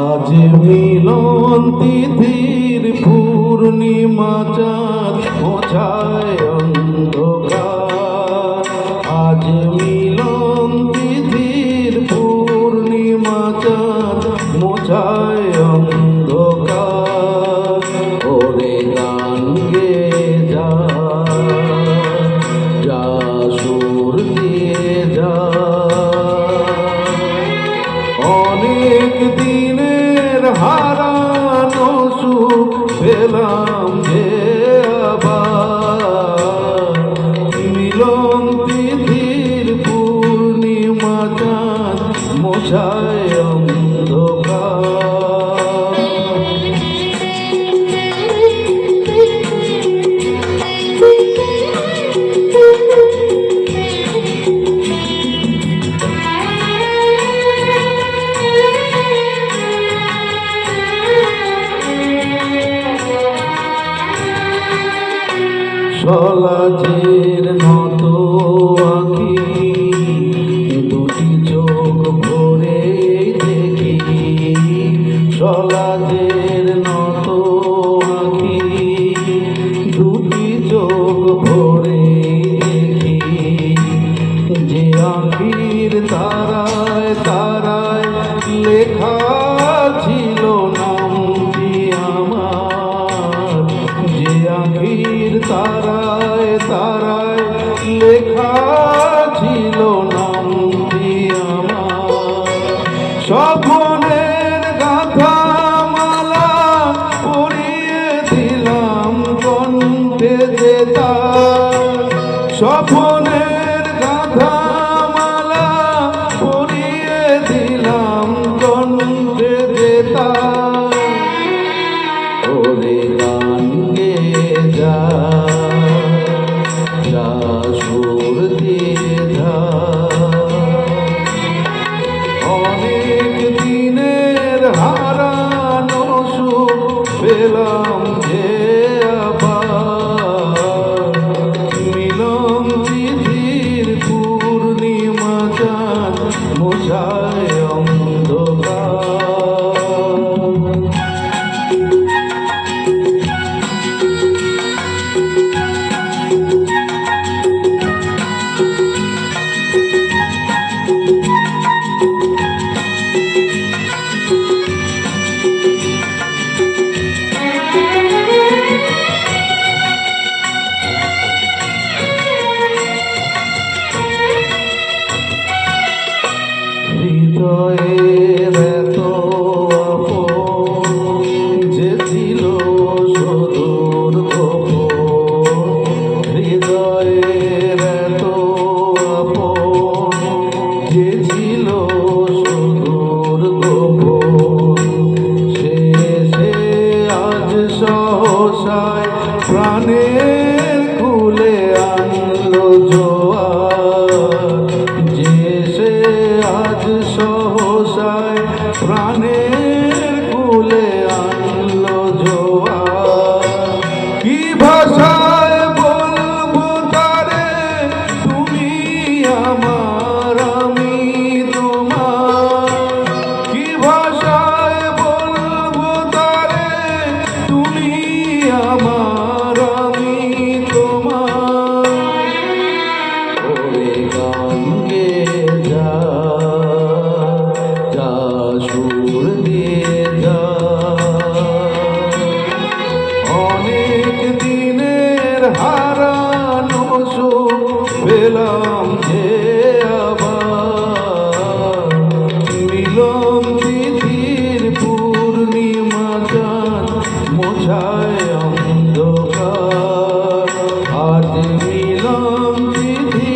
আজ মিলন তিথির পূর্ণিমা চাঁদ মোছায় অন্ধকার। আজ মিলন তিথির পূর্ণিমা চাঁদ মোছায় অন্ধকার। ওরে গান গে যা, যা সুর দিয়ে যা। অনেক দিনের হারানো সুখ পেলাম যে আবার। মিলন তিথির পূর্ণিমা চাঁদ মোছায় অন্ধকার। সলাজের মতো আঁকি দুটি চোখ ভরে দেখি। সলাজের মতো আঁকি দুটি চোখ ভরে দেখি। যে আঁখির তারায় তারায় লেখা ছিল নামটি আমার। যে আঁখির তারায় তারায় লেখা ছিল নামটি আমার। স্বপ্নের গাথা মালা পরিয়ে দিলাম কণ্ঠে যে তার। স্বপ্নের গাথা মালা পরিয়ে দিলাম কণ্ঠে যে তার। ওরে গান গে যা, যা সুর দিয়ে যা। অনেক দিনের হারানো সুখ পেলাম যে আবার। মিলন তিথির পূর্ণিমা চাঁদ মোছায় অন্ধকার। হৃদয়ের এত আপন যে ছিল সুদূর গোপন। হৃদয়ের এত আপন যে ছিল সুদূর গোপন। সে আজ সহসায় প্রাণের কুলে আনলো জোয়ার। যে সে আজ সহসায় প্রাণের কুলে আনলো জোয়ার। কি ভাষায় বলবো তারে তুমি আমার আমি তোমার। কি ভাষায় বলবো তারে তুমি আমার আমি তোমার। ওরে গান গে যা, যা সুর দিয়ে যা। অনেক দিনের হারানো সুখ পেলাম যে আবার। মিলন তিথির পূর্ণিমা চাঁদ মোছায় অন্ধকার। আজ মিলন তিথি